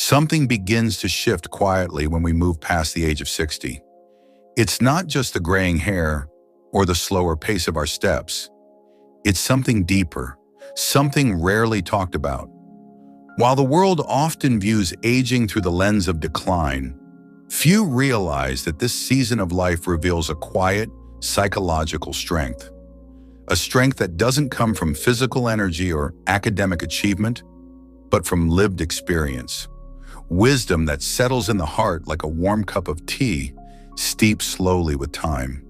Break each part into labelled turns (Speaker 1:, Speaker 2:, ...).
Speaker 1: Something begins to shift quietly when we move past the age of 60. It's not just the graying hair or the slower pace of our steps. It's something deeper, something rarely talked about. While the world often views aging through the lens of decline, few realize that this season of life reveals a quiet, psychological strength. A strength that doesn't come from physical energy or academic achievement, but from lived experience. Wisdom that settles in the heart like a warm cup of tea, steeped slowly with time.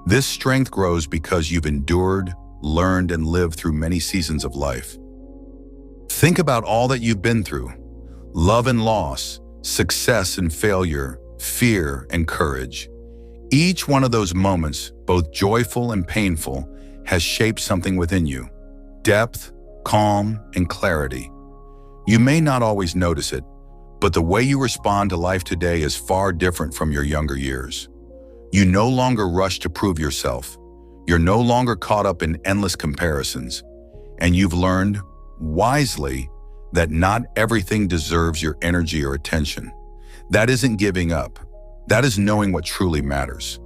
Speaker 1: This strength grows because you've endured, learned, and lived through many seasons of life. Think about all that you've been through: love and loss, success and failure, fear and courage. Each one of those moments, both joyful and painful, has shaped something within you: depth, calm, and clarity. You may not always notice it, but the way you respond to life today is far different from your younger years. You no longer rush to prove yourself. You're no longer caught up in endless comparisons. And you've learned, wisely, that not everything deserves your energy or attention. That isn't giving up. That is knowing what truly matters.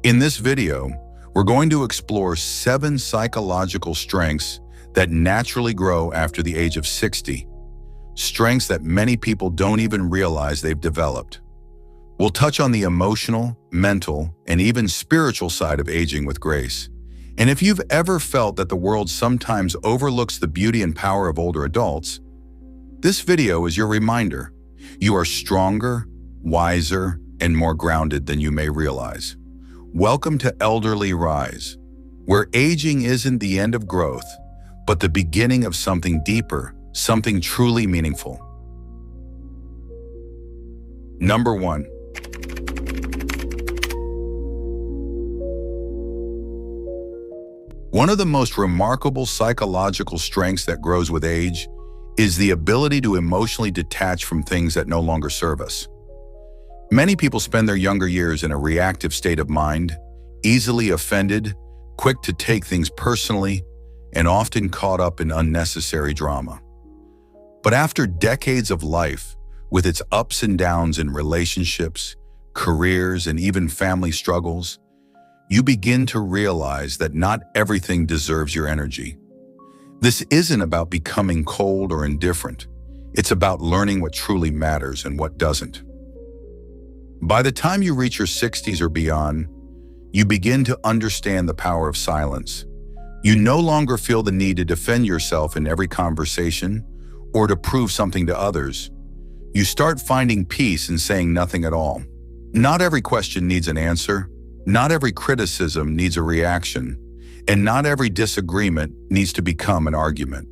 Speaker 1: In this video, we're going to explore 7 psychological strengths that naturally grow after the age of 60. Strengths that many people don't even realize they've developed. We'll touch on the emotional, mental, and even spiritual side of aging with grace. And if you've ever felt that the world sometimes overlooks the beauty and power of older adults, this video is your reminder. You are stronger, wiser, and more grounded than you may realize. Welcome to Elderly Rise, where aging isn't the end of growth, but the beginning of something deeper, something truly meaningful. Number 1. One of the most remarkable psychological strengths that grows with age is the ability to emotionally detach from things that no longer serve us. Many people spend their younger years in a reactive state of mind, easily offended, quick to take things personally, and often caught up in unnecessary drama. But after decades of life, with its ups and downs in relationships, careers, and even family struggles, you begin to realize that not everything deserves your energy. This isn't about becoming cold or indifferent. It's about learning what truly matters and what doesn't. By the time you reach your 60s or beyond, you begin to understand the power of silence. You no longer feel the need to defend yourself in every conversation or to prove something to others. You start finding peace in saying nothing at all. Not every question needs an answer. Not every criticism needs a reaction. And not every disagreement needs to become an argument.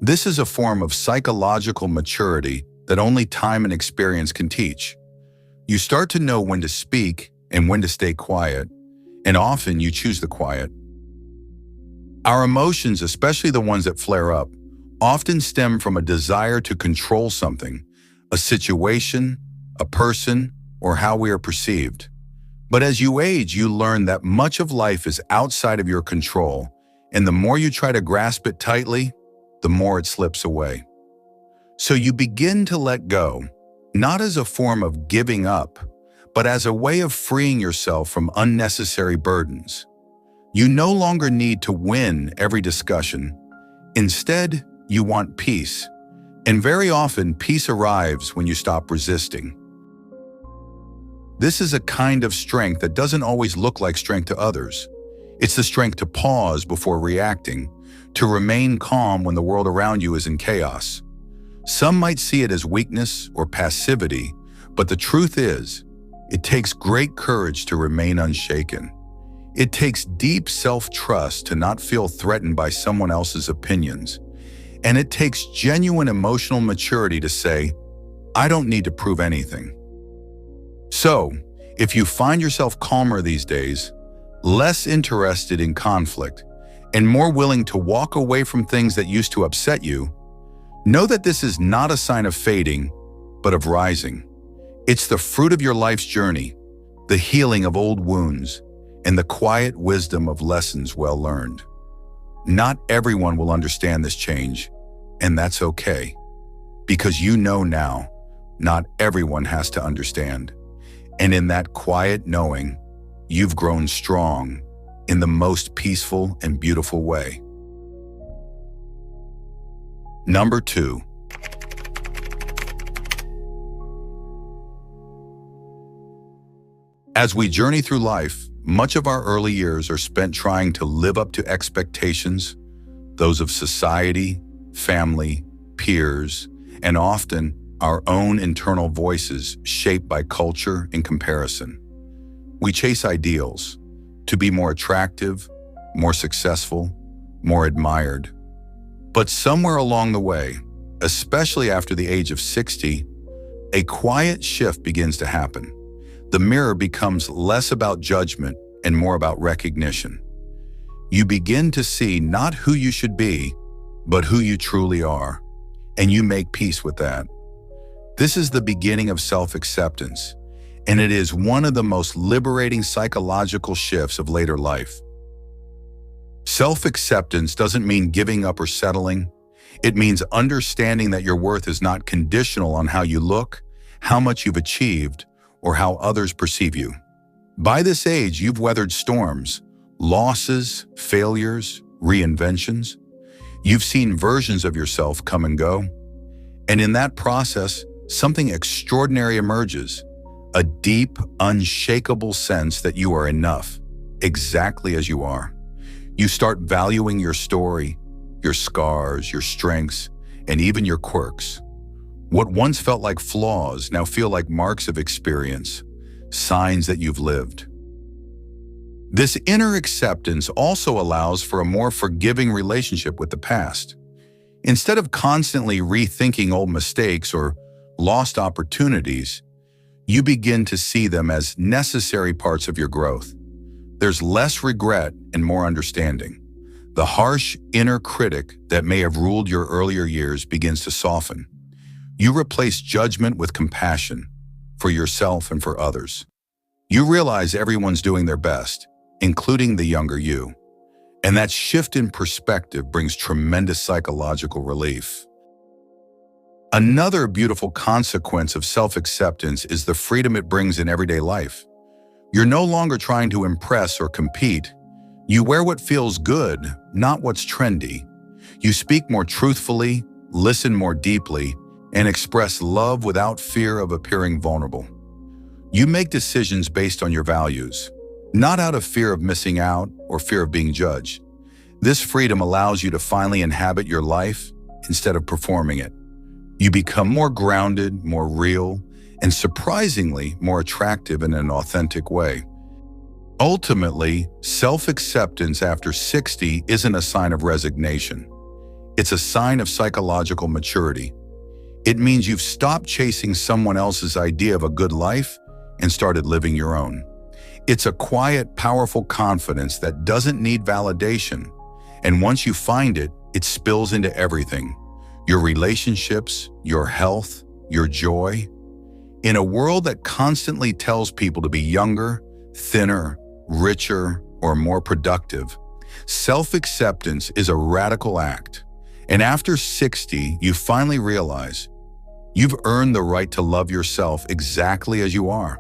Speaker 1: This is a form of psychological maturity that only time and experience can teach. You start to know when to speak and when to stay quiet, and often you choose the quiet. Our emotions, especially the ones that flare up, often stem from a desire to control something, a situation, a person, or how we are perceived. But as you age, you learn that much of life is outside of your control, and the more you try to grasp it tightly, the more it slips away. So you begin to let go, not as a form of giving up, but as a way of freeing yourself from unnecessary burdens. You no longer need to win every discussion. Instead, you want peace. And very often, peace arrives when you stop resisting. This is a kind of strength that doesn't always look like strength to others. It's the strength to pause before reacting, to remain calm when the world around you is in chaos. Some might see it as weakness or passivity, but the truth is, it takes great courage to remain unshaken. It takes deep self-trust to not feel threatened by someone else's opinions. And it takes genuine emotional maturity to say, I don't need to prove anything. So, if you find yourself calmer these days, less interested in conflict, and more willing to walk away from things that used to upset you, know that this is not a sign of fading, but of rising. It's the fruit of your life's journey, the healing of old wounds, and the quiet wisdom of lessons well learned. Not everyone will understand this change, and that's okay. because you know now, not everyone has to understand. And in that quiet knowing, you've grown strong in the most peaceful and beautiful way. Number 2. As we journey through life, much of our early years are spent trying to live up to expectations, those of society, family, peers, and often our own internal voices shaped by culture and comparison. We chase ideals to be more attractive, more successful, more admired. But somewhere along the way, especially after the age of 60, a quiet shift begins to happen. The mirror becomes less about judgment and more about recognition. You begin to see not who you should be, but who you truly are, and you make peace with that. This is the beginning of self-acceptance, and it is one of the most liberating psychological shifts of later life. Self-acceptance doesn't mean giving up or settling. It means understanding that your worth is not conditional on how you look, how much you've achieved, or how others perceive you. By this age, you've weathered storms, losses, failures, reinventions. You've seen versions of yourself come and go. And in that process, something extraordinary emerges, a deep, unshakable sense that you are enough, exactly as you are. You start valuing your story, your scars, your strengths, and even your quirks. What once felt like flaws now feel like marks of experience, signs that you've lived. This inner acceptance also allows for a more forgiving relationship with the past. Instead of constantly rethinking old mistakes or lost opportunities, you begin to see them as necessary parts of your growth. There's less regret and more understanding. The harsh inner critic that may have ruled your earlier years begins to soften. You replace judgment with compassion for yourself and for others. You realize everyone's doing their best, including the younger you. And that shift in perspective brings tremendous psychological relief. Another beautiful consequence of self-acceptance is the freedom it brings in everyday life. You're no longer trying to impress or compete. You wear what feels good, not what's trendy. You speak more truthfully, listen more deeply, and express love without fear of appearing vulnerable. You make decisions based on your values, not out of fear of missing out or fear of being judged. This freedom allows you to finally inhabit your life instead of performing it. You become more grounded, more real, and surprisingly more attractive in an authentic way. Ultimately, self-acceptance after 60 isn't a sign of resignation. It's a sign of psychological maturity. It means you've stopped chasing someone else's idea of a good life and started living your own. It's a quiet, powerful confidence that doesn't need validation. And once you find it, it spills into everything. Your relationships, your health, your joy. In a world that constantly tells people to be younger, thinner, richer, or more productive, self-acceptance is a radical act. And after 60, you finally realize you've earned the right to love yourself exactly as you are.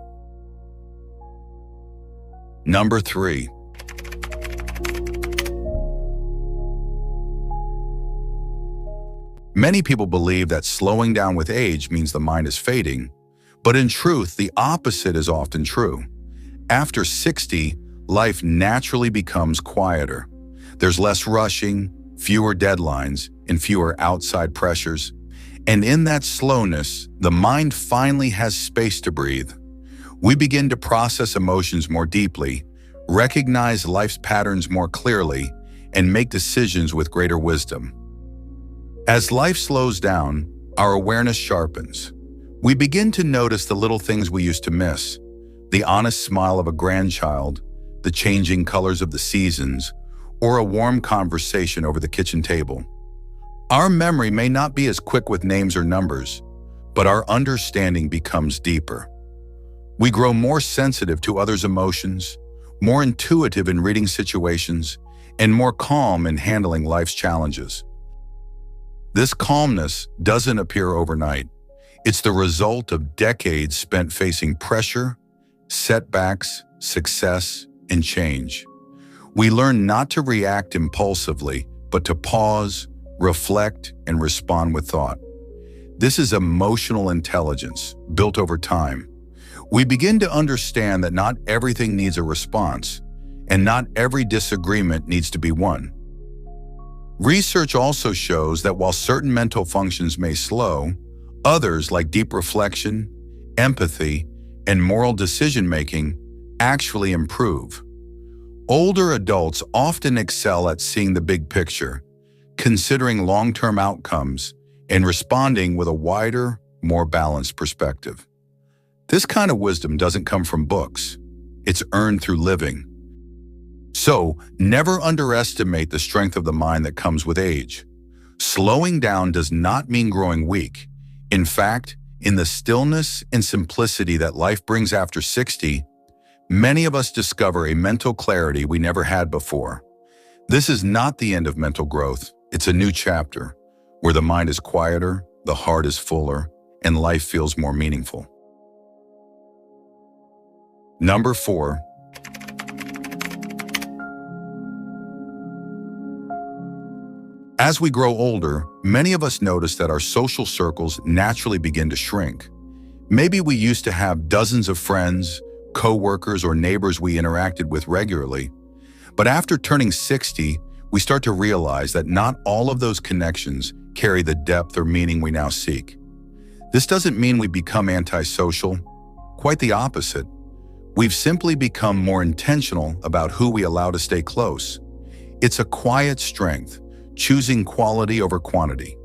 Speaker 1: Number 3. Many people believe that slowing down with age means the mind is fading, but in truth, the opposite is often true. After 60, life naturally becomes quieter. There's less rushing, fewer deadlines, and fewer outside pressures. And in that slowness, the mind finally has space to breathe. We begin to process emotions more deeply, recognize life's patterns more clearly, and make decisions with greater wisdom. As life slows down, our awareness sharpens. We begin to notice the little things we used to miss, the honest smile of a grandchild, the changing colors of the seasons, or a warm conversation over the kitchen table. Our memory may not be as quick with names or numbers, but our understanding becomes deeper. We grow more sensitive to others' emotions, more intuitive in reading situations, and more calm in handling life's challenges. This calmness doesn't appear overnight. It's the result of decades spent facing pressure, setbacks, success, and change. We learn not to react impulsively, but to pause, reflect, and respond with thought. This is emotional intelligence built over time. We begin to understand that not everything needs a response, and not every disagreement needs to be won. Research also shows that while certain mental functions may slow, others like deep reflection, empathy, and moral decision-making actually improve. Older adults often excel at seeing the big picture, considering long-term outcomes, and responding with a wider, more balanced perspective. This kind of wisdom doesn't come from books. It's earned through living. So, never underestimate the strength of the mind that comes with age. Slowing down does not mean growing weak. In fact, in the stillness and simplicity that life brings after 60, many of us discover a mental clarity we never had before. This is not the end of mental growth. It's a new chapter, where the mind is quieter, the heart is fuller, and life feels more meaningful. Number 4. As we grow older, many of us notice that our social circles naturally begin to shrink. Maybe we used to have dozens of friends, co-workers, or neighbors we interacted with regularly. But after turning 60, we start to realize that not all of those connections carry the depth or meaning we now seek. This doesn't mean we become antisocial. Quite the opposite. We've simply become more intentional about who we allow to stay close. It's a quiet strength, choosing quality over quantity.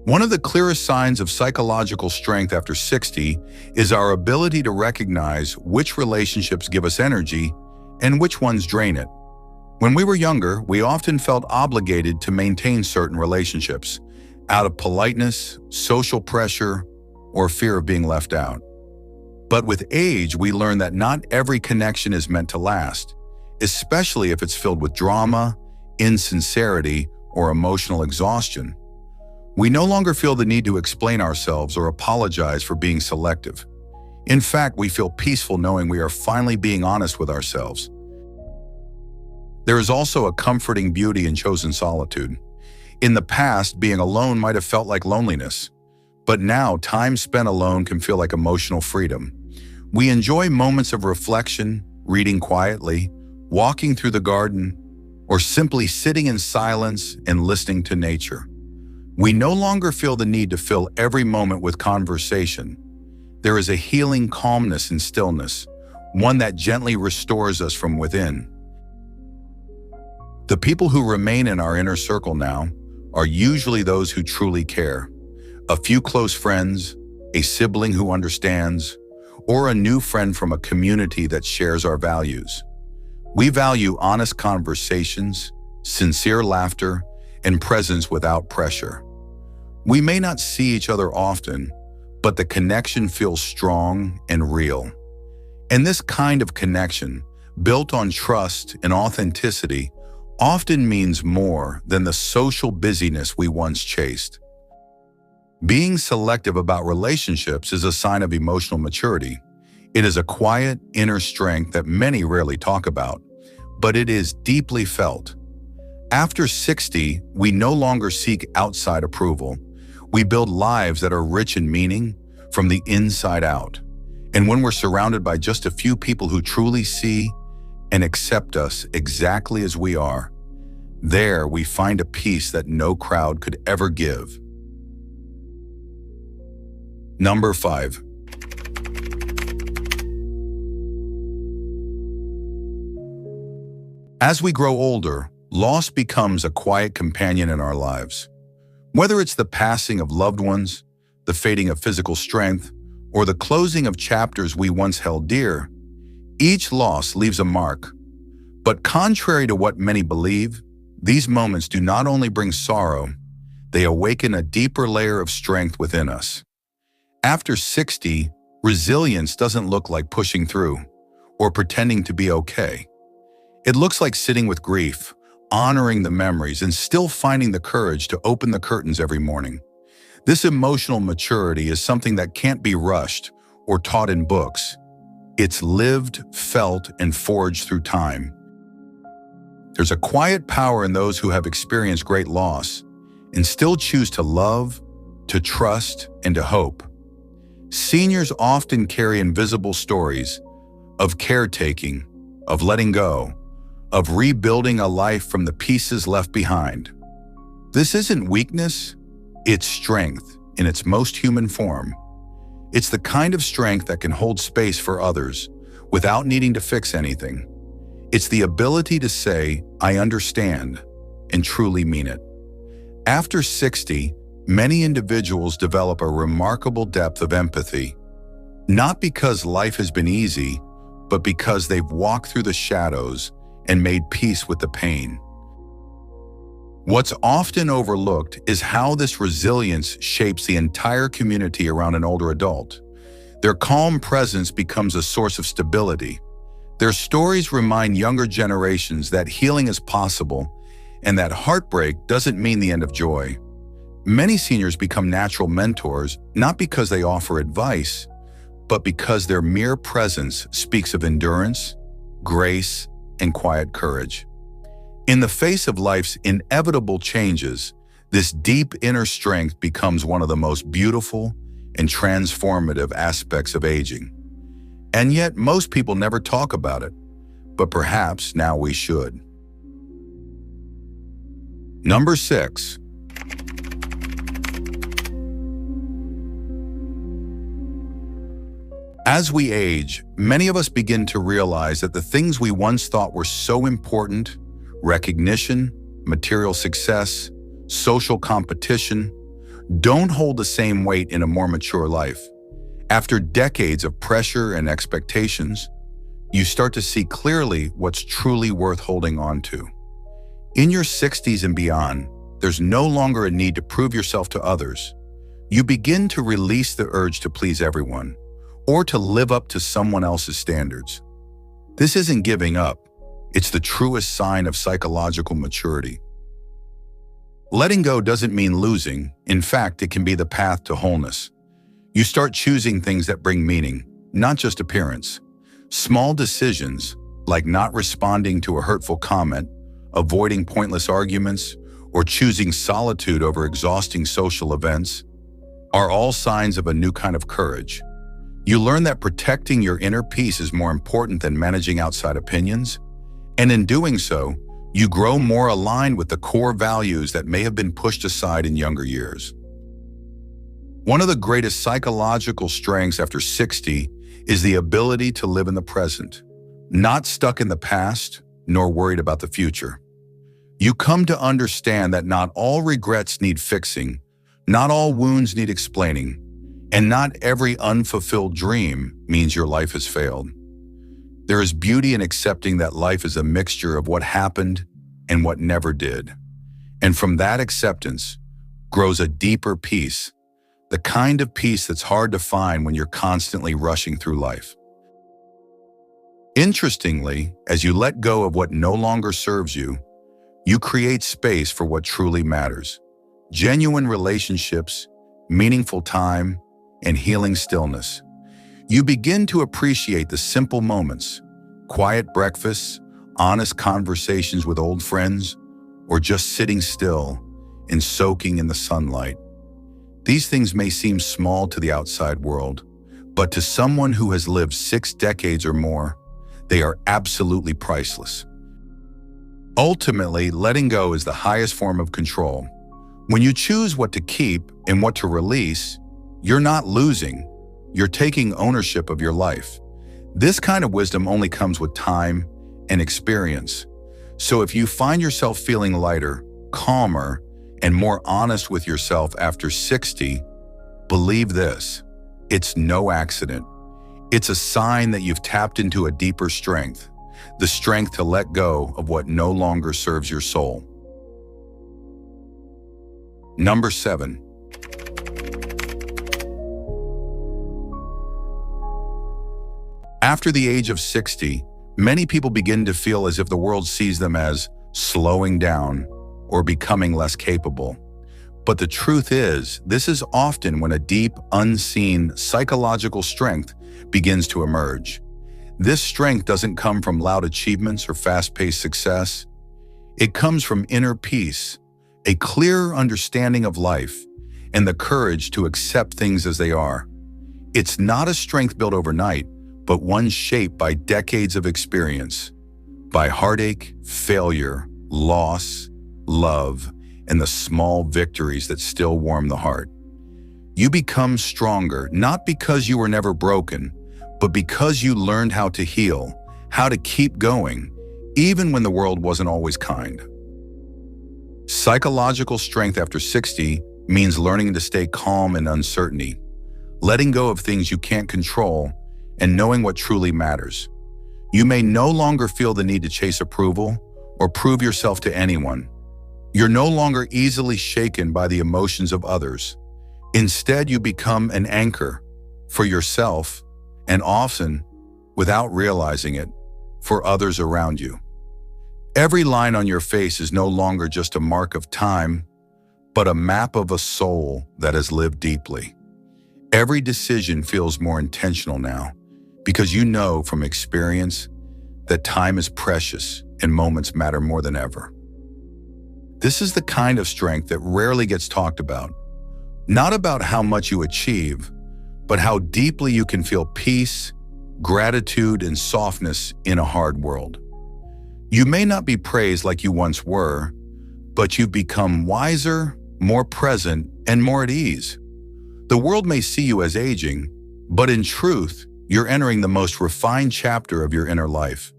Speaker 1: One of the clearest signs of psychological strength after 60 is our ability to recognize which relationships give us energy and which ones drain it. When we were younger, we often felt obligated to maintain certain relationships out of politeness, social pressure, or fear of being left out. But with age, we learn that not every connection is meant to last, especially if it's filled with drama, insincerity, or emotional exhaustion. We no longer feel the need to explain ourselves or apologize for being selective. In fact, we feel peaceful knowing we are finally being honest with ourselves. There is also a comforting beauty in chosen solitude. In the past, being alone might have felt like loneliness, but now time spent alone can feel like emotional freedom. We enjoy moments of reflection, reading quietly, walking through the garden, or simply sitting in silence and listening to nature. We no longer feel the need to fill every moment with conversation. There is a healing calmness in stillness, one that gently restores us from within. The people who remain in our inner circle now are usually those who truly care. A few close friends, a sibling who understands, or a new friend from a community that shares our values. We value honest conversations, sincere laughter, and presence without pressure. We may not see each other often, but the connection feels strong and real. And this kind of connection, built on trust and authenticity, often means more than the social busyness we once chased. Being selective about relationships is a sign of emotional maturity. It is a quiet inner strength that many rarely talk about, but it is deeply felt. After 60, we no longer seek outside approval. We build lives that are rich in meaning from the inside out. And when we're surrounded by just a few people who truly see and accept us exactly as we are, there we find a peace that no crowd could ever give. Number 5. As we grow older, loss becomes a quiet companion in our lives. Whether it's the passing of loved ones, the fading of physical strength, or the closing of chapters we once held dear, each loss leaves a mark. But contrary to what many believe, these moments do not only bring sorrow, they awaken a deeper layer of strength within us. After 60, resilience doesn't look like pushing through or pretending to be okay. It looks like sitting with grief, honoring the memories, and still finding the courage to open the curtains every morning. This emotional maturity is something that can't be rushed or taught in books. It's lived, felt, and forged through time. There's a quiet power in those who have experienced great loss and still choose to love, to trust, and to hope. Seniors often carry invisible stories of caretaking, of letting go, of rebuilding a life from the pieces left behind. This isn't weakness, it's strength in its most human form. It's the kind of strength that can hold space for others without needing to fix anything. It's the ability to say, "I understand," and truly mean it. After 60, many individuals develop a remarkable depth of empathy, not because life has been easy, but because they've walked through the shadows and made peace with the pain. What's often overlooked is how this resilience shapes the entire community around an older adult. Their calm presence becomes a source of stability. Their stories remind younger generations that healing is possible and that heartbreak doesn't mean the end of joy. Many seniors become natural mentors, not because they offer advice, but because their mere presence speaks of endurance, grace, and quiet courage. In the face of life's inevitable changes, this deep inner strength becomes one of the most beautiful and transformative aspects of aging. And yet, most people never talk about it, but perhaps now we should. Number 6. As we age, many of us begin to realize that the things we once thought were so important, recognition, material success, social competition, don't hold the same weight in a more mature life. After decades of pressure and expectations, you start to see clearly what's truly worth holding on to. In your 60s and beyond, there's no longer a need to prove yourself to others. You begin to release the urge to please everyone, or to live up to someone else's standards. This isn't giving up. It's the truest sign of psychological maturity. Letting go doesn't mean losing. In fact, it can be the path to wholeness. You start choosing things that bring meaning, not just appearance. Small decisions, like not responding to a hurtful comment, avoiding pointless arguments, or choosing solitude over exhausting social events, are all signs of a new kind of courage. You learn that protecting your inner peace is more important than managing outside opinions, and in doing so, you grow more aligned with the core values that may have been pushed aside in younger years. One of the greatest psychological strengths after 60 is the ability to live in the present, not stuck in the past, nor worried about the future. You come to understand that not all regrets need fixing, not all wounds need explaining, and not every unfulfilled dream means your life has failed. There is beauty in accepting that life is a mixture of what happened and what never did. And from that acceptance grows a deeper peace, the kind of peace that's hard to find when you're constantly rushing through life. Interestingly, as you let go of what no longer serves you, you create space for what truly matters: genuine relationships, meaningful time, and healing stillness. You begin to appreciate the simple moments: quiet breakfasts, honest conversations with old friends, or just sitting still and soaking in the sunlight. These things may seem small to the outside world, but to someone who has lived 6 decades or more, they are absolutely priceless. Ultimately, letting go is the highest form of control. When you choose what to keep and what to release, you're not losing, you're taking ownership of your life. This kind of wisdom only comes with time and experience. So if you find yourself feeling lighter, calmer, and more honest with yourself after 60, believe this: it's no accident. It's a sign that you've tapped into a deeper strength, the strength to let go of what no longer serves your soul. Number 7. After the age of 60, many people begin to feel as if the world sees them as slowing down, or becoming less capable. But the truth is, this is often when a deep, unseen psychological strength begins to emerge. This strength doesn't come from loud achievements or fast-paced success. It comes from inner peace, a clearer understanding of life, and the courage to accept things as they are. It's not a strength built overnight, but one shaped by decades of experience, by heartache, failure, loss, love, and the small victories that still warm the heart. You become stronger, not because you were never broken, but because you learned how to heal, how to keep going, even when the world wasn't always kind. Psychological strength after 60 means learning to stay calm in uncertainty, letting go of things you can't control, and knowing what truly matters. You may no longer feel the need to chase approval or prove yourself to anyone. You're no longer easily shaken by the emotions of others. Instead, you become an anchor for yourself and often, without realizing it, for others around you. Every line on your face is no longer just a mark of time, but a map of a soul that has lived deeply. Every decision feels more intentional now because you know from experience that time is precious and moments matter more than ever. This is the kind of strength that rarely gets talked about. Not about how much you achieve, but how deeply you can feel peace, gratitude, and softness in a hard world. You may not be praised like you once were, but you've become wiser, more present, and more at ease. The world may see you as aging, but in truth, you're entering the most refined chapter of your inner life.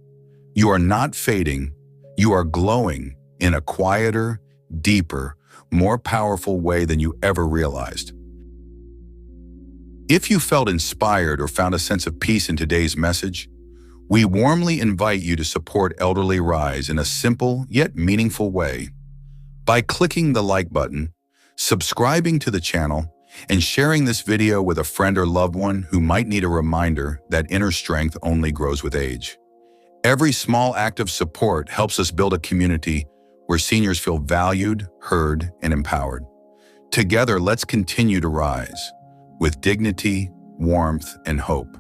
Speaker 1: You are not fading, you are glowing in a quieter, deeper, more powerful way than you ever realized. If you felt inspired or found a sense of peace in today's message, we warmly invite you to support Elderly Rise in a simple yet meaningful way by clicking the like button, subscribing to the channel, and sharing this video with a friend or loved one who might need a reminder that inner strength only grows with age. Every small act of support helps us build a community where seniors feel valued, heard, and empowered. Together, let's continue to rise with dignity, warmth, and hope.